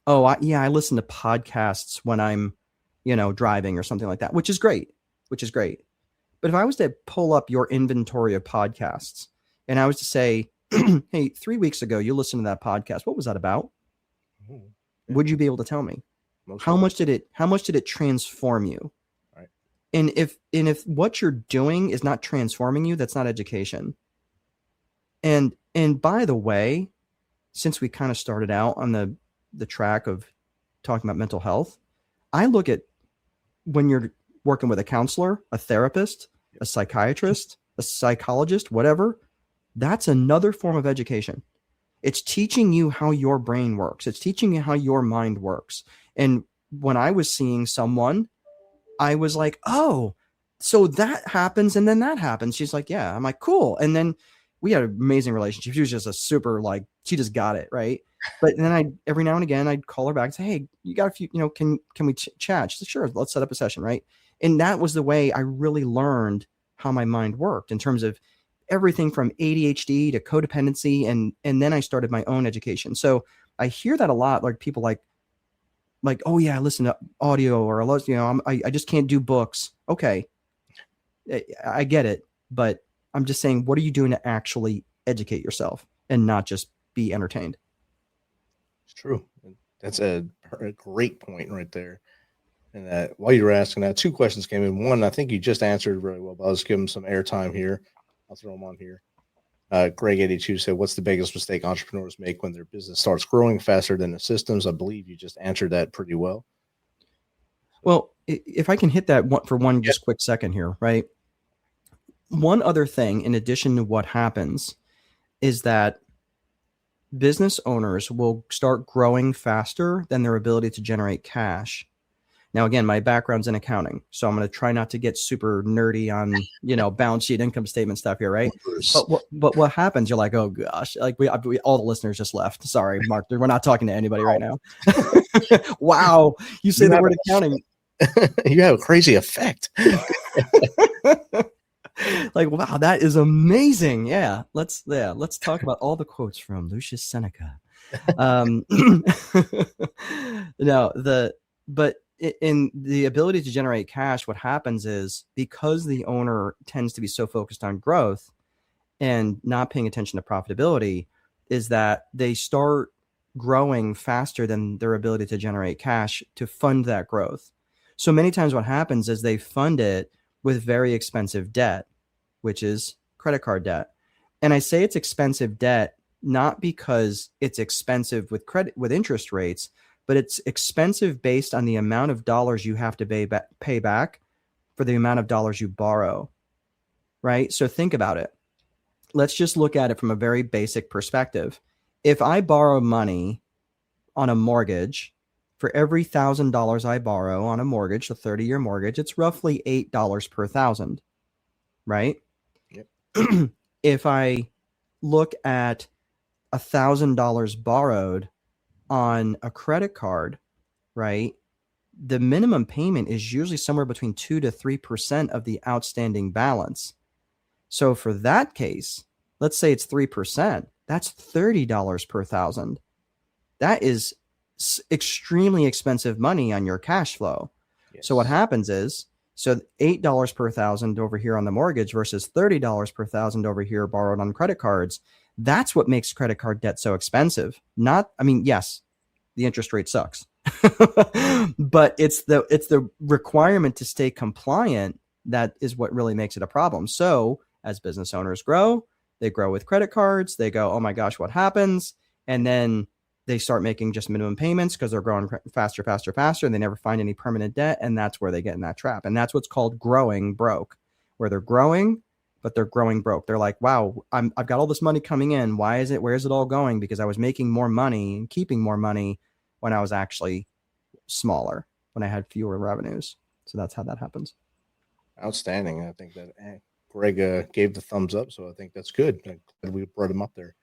oh, I listen to podcasts when I'm, driving or something like that, which is great. But if I was to pull up your inventory of podcasts and I was to say, hey, 3 weeks ago, you listened to that podcast. What was that about? Ooh, yeah. Would you be able to tell me? How much did it transform you? Right. And if what you're doing is not transforming you, that's not education. And by the way, since we kind of started out on the track of talking about mental health, I look at when you're working with a counselor, a therapist, a psychiatrist, a psychologist, whatever, that's another form of education. It's teaching you how your brain works. It's teaching you how your mind works. And when I was seeing someone, I was like, oh, so that happens and then that happens. She's like, yeah. I'm like, cool. And then we had an amazing relationship. She was just a super, like, she just got it, right? But then every now and again, I'd call her back and say, hey, you got a few, can we chat? She said, sure, let's set up a session, right? And that was the way I really learned how my mind worked in terms of everything from ADHD to codependency. And then I started my own education. So I hear that a lot, like people like, oh yeah, I listen to audio, or I just can't do books. Okay. I get it. But I'm just saying, what are you doing to actually educate yourself and not just be entertained? It's true. That's a great point right there. And while you were asking that, 2 questions came in. One, I think you just answered really well, but I'll just give them some airtime here. I'll throw them on here. Greg82 said, what's the biggest mistake entrepreneurs make when their business starts growing faster than the systems? I believe you just answered that pretty well. Well, if I can hit that for one just quick second here, right? One other thing, in addition to what happens, is that business owners will start growing faster than their ability to generate cash. Now, again, my background's in accounting, so I'm going to try not to get super nerdy on, balance sheet, income statement stuff here, right? But what happens? You're like, oh gosh, like we all the listeners just left. Sorry, Mark, we're not talking to anybody right now. Wow, you say the word accounting. You have a crazy effect. Like, wow, that is amazing. Yeah, let's talk about all the quotes from Lucius Seneca. But in the ability to generate cash, what happens is, because the owner tends to be so focused on growth and not paying attention to profitability, is that they start growing faster than their ability to generate cash to fund that growth. So many times what happens is they fund it with very expensive debt, which is credit card debt. And I say it's expensive debt not because it's expensive with interest rates, but it's expensive based on the amount of dollars you have to pay back for the amount of dollars you borrow, right? So think about it. Let's just look at it from a very basic perspective. If I borrow money on a mortgage, for every $1,000 I borrow on a mortgage, a 30-year mortgage, it's roughly $8 per thousand, right? Yep. If I look at $1,000 borrowed on a credit card, right, the minimum payment is usually somewhere between 2 to 3% of the outstanding balance. So for that case, let's say it's 3%, that's $30 per thousand. That is extremely expensive money on your cash flow. Yes. So what happens is, so $8 per thousand over here on the mortgage versus $30 per thousand over here borrowed on credit cards. That's what makes credit card debt so expensive. Yes, the interest rate sucks, but it's the requirement to stay compliant that is what really makes it a problem. So as business owners grow, they grow with credit cards. They go, oh my gosh, what happens? And then they start making just minimum payments because they're growing faster, and they never find any permanent debt. And that's where they get in that trap. And that's what's called growing broke, where they're growing, but they're growing broke. They're like, wow, I've got all this money coming in. Where's it all going? Because I was making more money and keeping more money when I was actually smaller, when I had fewer revenues. So that's how that happens. Outstanding. I think that Greg gave the thumbs up. So I think that's good. I'm glad we brought him up there.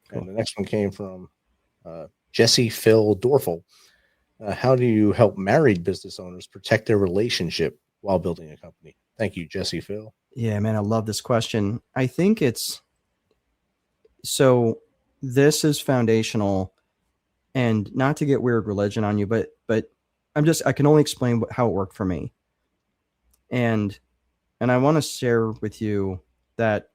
Cool. And the next one came from Jesse Phil Dorfel. How do you help married business owners protect their relationship while building a company? Thank you, Jesse Phil. Yeah, man, I love this question. I think this is foundational, and not to get weird religion on you, but I can only explain how it worked for me. And I want to share with you that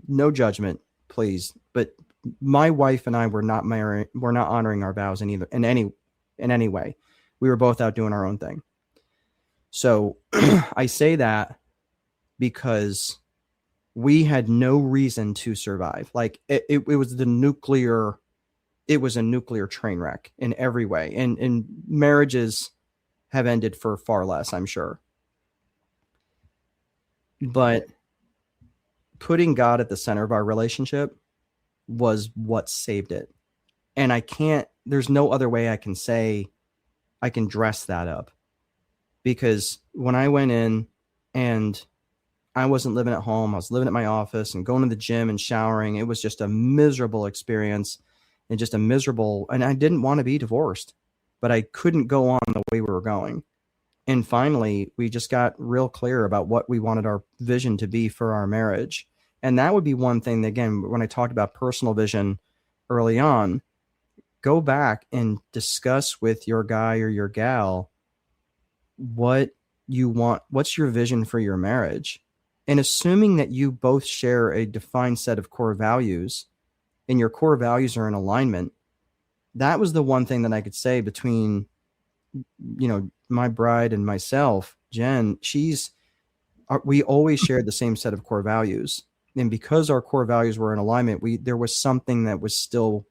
no judgment, please, but my wife and I were not married. We're not honoring our vows in any way. We were both out doing our own thing. So I say that because we had no reason to survive. Like it was a nuclear train wreck in every way. And marriages have ended for far less, I'm sure. But putting God at the center of our relationship was what saved it. And there's no other way I can dress that up. Because when I went in and I wasn't living at home, I was living at my office and going to the gym and showering. It was just a miserable experience and and I didn't want to be divorced, but I couldn't go on the way we were going. And finally, we just got real clear about what we wanted our vision to be for our marriage. And that would be one thing, again, when I talked about personal vision early on, go back and discuss with your guy or your gal what you want, what's your vision for your marriage. And assuming that you both share a defined set of core values and your core values are in alignment, that was the one thing that I could say between, my bride and myself, Jen. We always shared the same set of core values. And because our core values were in alignment, there was something that was still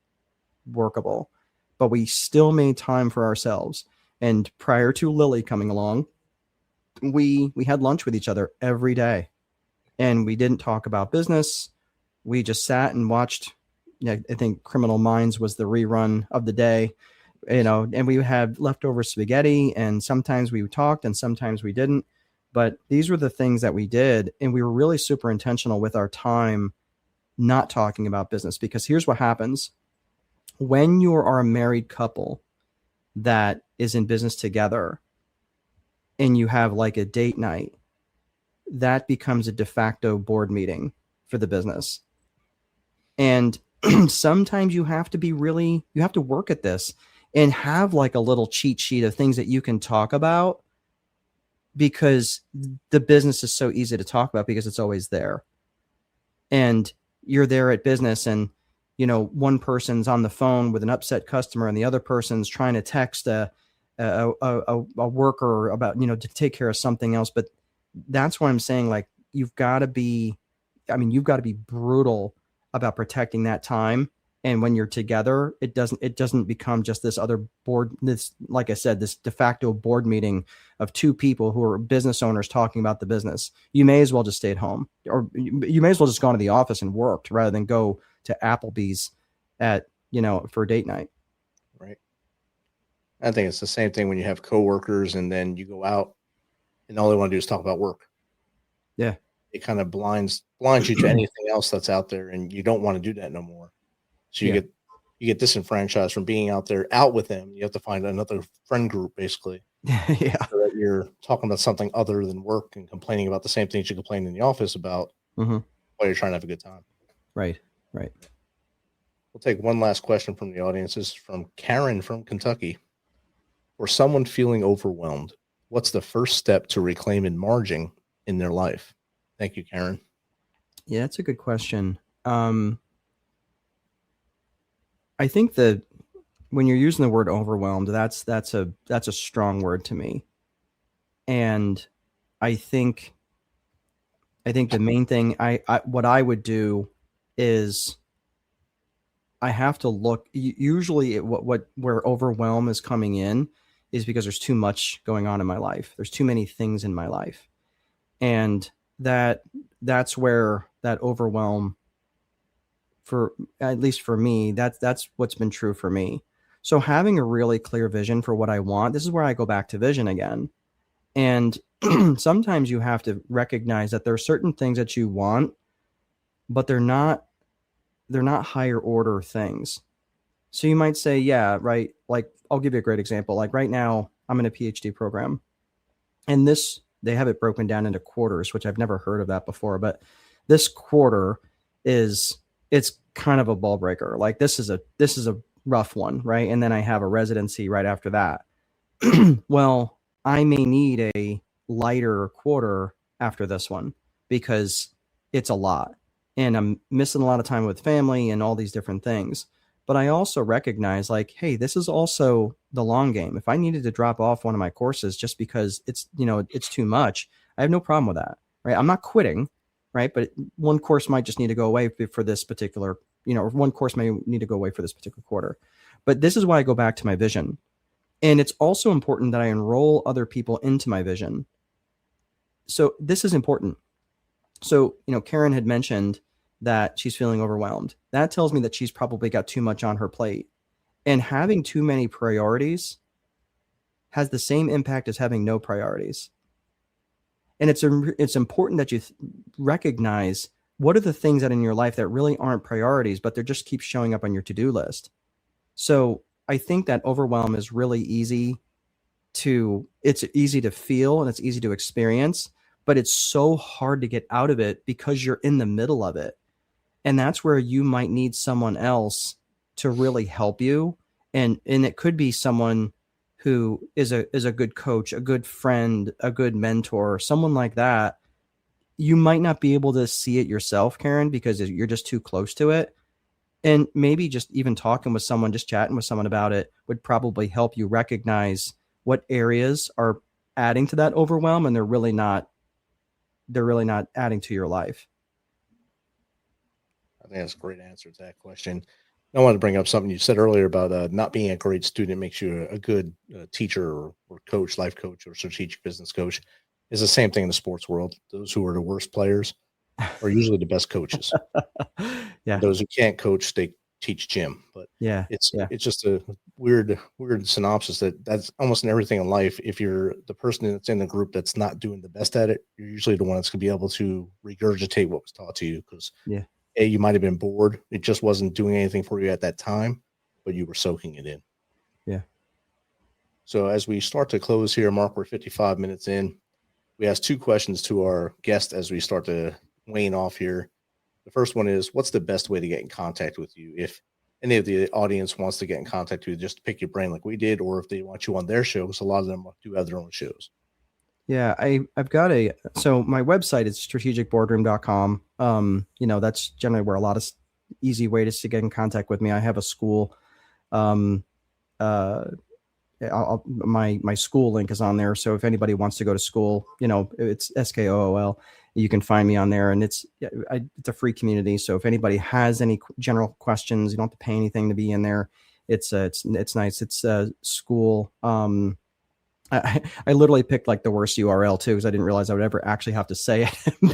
workable, but we still made time for ourselves. And prior to Lily coming along, we had lunch with each other every day, and we didn't talk about business. We just sat and watched. I think Criminal Minds was the rerun of the day, and we had leftover spaghetti, and sometimes we talked and sometimes we didn't. But these were the things that we did. And we were really super intentional with our time, not talking about business, because here's what happens when you are a married couple that is in business together and you have like a date night, that becomes a de facto board meeting for the business. And sometimes you have to work at this and have like a little cheat sheet of things that you can talk about, because the business is so easy to talk about because it's always there. And you're there at business, and one person's on the phone with an upset customer and the other person's trying to text a worker about, to take care of something else. But that's why I'm saying, like, you've got to be brutal about protecting that time. And when you're together, it doesn't become just this other board, like I said, this de facto board meeting of two people who are business owners talking about the business. You may as well just stay at home, or you may as well just go to the office and worked rather than go to Applebee's for date night. Right. I think it's the same thing when you have coworkers and then you go out and all they want to do is talk about work. Yeah. It kind of blinds you to anything else that's out there, and you don't want to do that no more. So you get disenfranchised from being out with them. You have to find another friend group, basically. Yeah. So that you're talking about something other than work and complaining about the same things you complain in the office about while you're trying to have a good time. Right. We'll take one last question from the audience. This is from Karen from Kentucky. For someone feeling overwhelmed, what's the first step to reclaim margin in their life? Thank you, Karen. Yeah, that's a good question. I think that when you're using the word overwhelmed, that's a strong word to me. And I think the main thing what I would do is I have to look. Usually, where overwhelm is coming in is because there's too much going on in my life. There's too many things in my life, and that's where that overwhelm, for at least for me, that's what's been true for me. So having a really clear vision for what I want, this is where I go back to vision again. And sometimes you have to recognize that there are certain things that you want, but they're not higher order things. So you might say, yeah, right. Like, I'll give you a great example. Like right now I'm in a PhD program, and they have it broken down into quarters, which I've never heard of that before, but this quarter it's kind of a ball breaker. Like this is a rough one, right? And then I have a residency right after that. Well, I may need a lighter quarter after this one because it's a lot and I'm missing a lot of time with family and all these different things. But I also recognize, like, hey, this is also the long game. If I needed to drop off one of my courses just because it's too much, I have no problem with that, right? I'm not quitting, right? But one course might just need to go away for this particular, or one course may need to go away for this particular quarter. But this is why I go back to my vision. And it's also important that I enroll other people into my vision. So this is important. So, Karen had mentioned that she's feeling overwhelmed. That tells me that she's probably got too much on her plate. And having too many priorities has the same impact as having no priorities. And it's important that you recognize what are the things that in your life that really aren't priorities, but they just keep showing up on your to-do list. So I think that overwhelm is really easy to feel and it's easy to experience, but it's so hard to get out of it because you're in the middle of it. And that's where you might need someone else to really help you. And it could be someone who is a good coach, a good friend, a good mentor, someone like that. You might not be able to see it yourself, Karen, because you're just too close to it. And maybe just even talking with someone, just chatting with someone about it would probably help you recognize what areas are adding to that overwhelm and they're really not adding to your life. I think that's a great answer to that question. I want to bring up something you said earlier about not being a great student makes you a good teacher or coach, life coach, or strategic business coach. It's the same thing in the sports world. Those who are the worst players are usually the best coaches. Yeah. Those who can't coach, they teach gym, but Yeah. it's just a weird synopsis that's almost in everything in life. If you're the person that's in the group that's not doing the best at it, you're usually the one that's going to be able to regurgitate what was taught to you, because you might have been bored. It just wasn't doing anything for you at that time, but you were soaking it in. Yeah. So as we start to close here, Mark, we're 55 minutes in. We asked 2 questions to our guest as we start to wane off here. The first one is, what's the best way to get in contact with you? If any of the audience wants to get in contact with you, just to pick your brain like we did, or if they want you on their show, because a lot of them do have their own shows. Yeah, I've got so my website is strategicboardroom.com. That's generally where a lot of easy ways to get in contact with me. I have a school. My school link is on there. So if anybody wants to go to school, it's SKOOL. You can find me on there, and it's a free community. So if anybody has any general questions, you don't have to pay anything to be in there. It's nice. It's school. I literally picked like the worst URL too, because I didn't realize I would ever actually have to say it.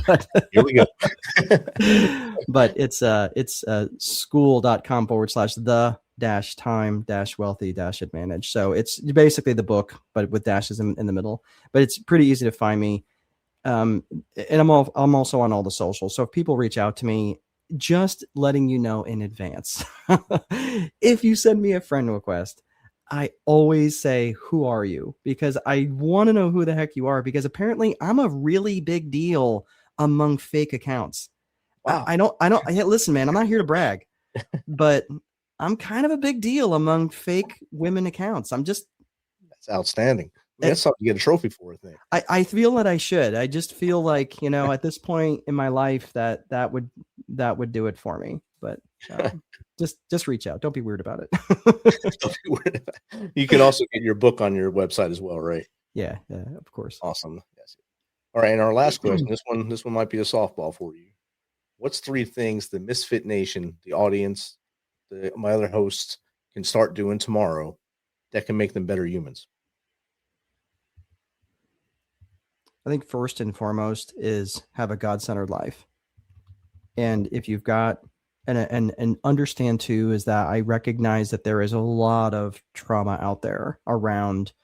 But here we go. But it's school.com/the-time-wealthy-advantage. So it's basically the book, but with dashes in the middle. But it's pretty easy to find me. And I'm also on all the socials. So if people reach out to me, just letting you know in advance, if you send me a friend request, I always say, who are you? Because I want to know who the heck you are, because apparently I'm a really big deal among fake accounts. Wow. Listen, man, I'm not here to brag, but I'm kind of a big deal among fake women accounts. That's outstanding. That's something to get a trophy for, I think. I feel that I should. I just feel like, at this point in my life that would do it for me. But just reach out. Don't be weird about it. Don't be weird about it. You can also get your book on your website as well, right? Yeah, of course. Awesome. Yes. All right, and our last question. This one might be a softball for you. What's 3 things the Misfit Nation, the audience, my other hosts can start doing tomorrow that can make them better humans? I think first and foremost is have a God-centered life. And if you've got, and understand too, is that I recognize that there is a lot of trauma out there around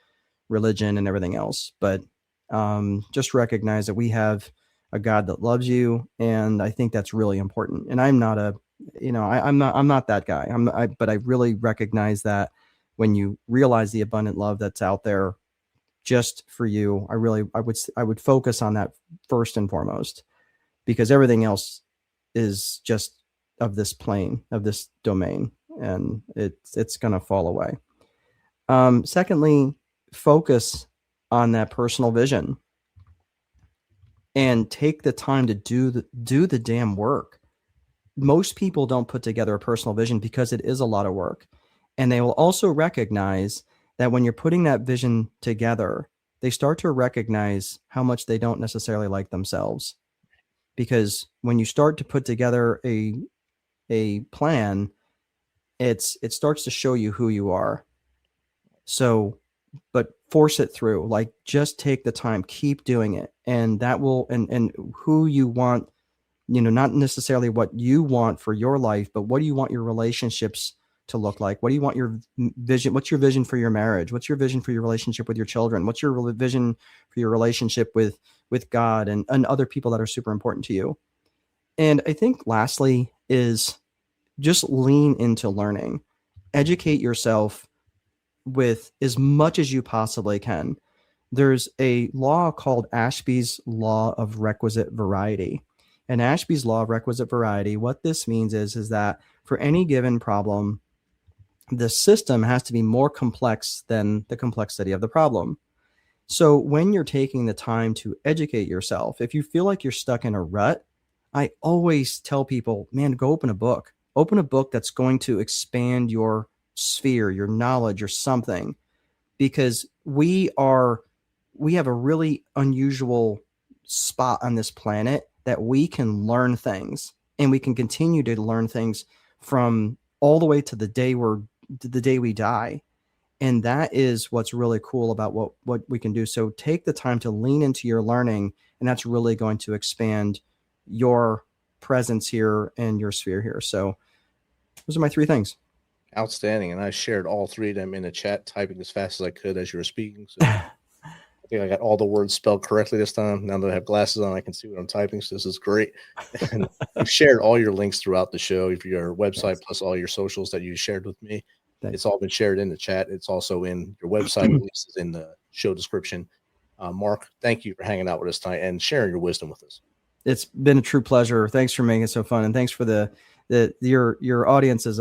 religion and everything else, but just recognize that we have a God that loves you. And I think that's really important. And I'm not I'm not that guy. But I really recognize that when you realize the abundant love that's out there just for you, I would focus on that first and foremost, because everything else is just of this plane, of this domain, and it's going to fall away. Secondly, focus on that personal vision and take the time to do the damn work. Most people don't put together a personal vision because it is a lot of work. And they will also recognize that when you're putting that vision together, they start to recognize how much they don't necessarily like themselves. Because when you start to put together a plan, it starts to show you who you are. So, but force it through, like just take the time, keep doing it. And that will, and who you want, not necessarily what you want for your life, but what do you want your relationships to look like? What do you want your vision? What's your vision for your marriage? What's your vision for your relationship with your children? What's your vision for your relationship with God and other people that are super important to you? And I think lastly is just lean into learning, educate yourself with as much as you possibly can. There's a law called Ashby's Law of Requisite Variety. And Ashby's Law of Requisite Variety, what this means is that for any given problem, the system has to be more complex than the complexity of the problem. So when you're taking the time to educate yourself, if you feel like you're stuck in a rut, I always tell people, man, go open a book. Open a book that's going to expand your sphere, your knowledge, or something, because we have a really unusual spot on this planet that we can learn things, and we can continue to learn things from all the way to the day we die. And that is what's really cool about what we can do. So take the time to lean into your learning, and that's really going to expand your presence here and your sphere here. So Those are my 3 things. Outstanding. And I shared all 3 of them in the chat, typing as fast as I could as you were speaking. So I think I got all the words spelled correctly this time. Now that I have glasses on, I can see what I'm typing. So this is great. And I've shared all your links throughout the show, if your website plus all your socials that you shared with me. It's all been shared in the chat. It's also in your website. Links is in the show description. Mark, thank you for hanging out with us tonight and sharing your wisdom with us. It's been a true pleasure. Thanks for making it so fun, and thanks for your audience is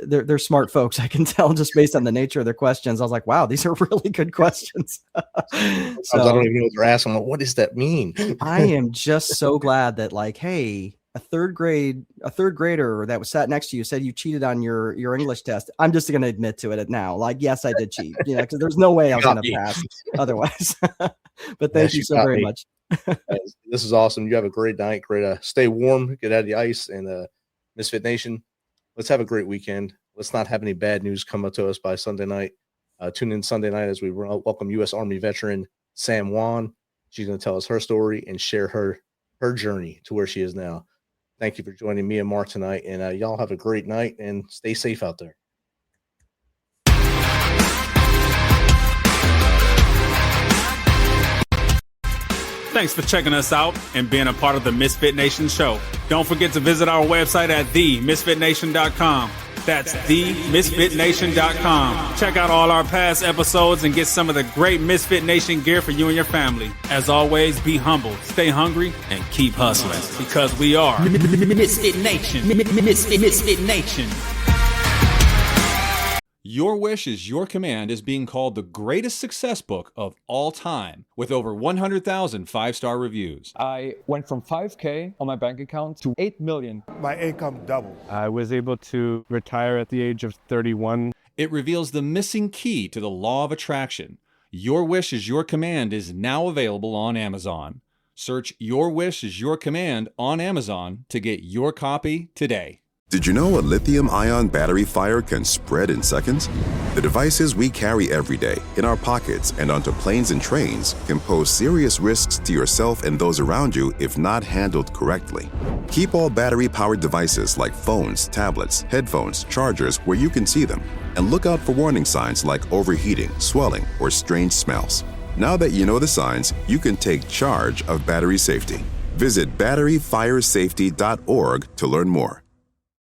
they're smart folks. I can tell just based on the nature of their questions. I was like, wow, these are really good questions. So, I don't even know what they're asking. What does that mean? I am just so glad that, like, hey, a third grader that was sat next to you said you cheated on your English test. I'm just going to admit to it now. Like, yes, I did cheat, because there's no way I was going to pass otherwise. But thank you so very much. This is awesome. You have a great night. Great. Stay warm, get out of the ice, and Misfit Nation, let's have a great weekend. Let's not have any bad news come up to us by Sunday night. Tune in Sunday night as we welcome U.S. Army veteran Sam Wan. She's going to tell us her story and share her journey to where she is now. Thank you for joining me and Mark tonight, and y'all have a great night and stay safe out there. Thanks for checking us out and being a part of the Misfit Nation show. Don't forget to visit our website at themisfitnation.com. That's themisfitnation.com. Check out all our past episodes and get some of the great Misfit Nation gear for you and your family. As always, be humble, stay hungry, and keep hustling, because we are Misfit Nation. Misfit Nation. Your Wish is Your Command is being called the greatest success book of all time, with over 100,000 5-star reviews. I went from $5,000 on my bank account to $8 million. My income doubled. I was able to retire at the age of 31. It reveals the missing key to the law of attraction. Your Wish is Your Command is now available on Amazon. Search Your Wish is Your Command on Amazon to get your copy today. Did you know a lithium-ion battery fire can spread in seconds? The devices we carry every day, in our pockets and onto planes and trains, can pose serious risks to yourself and those around you if not handled correctly. Keep all battery-powered devices like phones, tablets, headphones, chargers where you can see them, and look out for warning signs like overheating, swelling, or strange smells. Now that you know the signs, you can take charge of battery safety. Visit batteryfiresafety.org to learn more.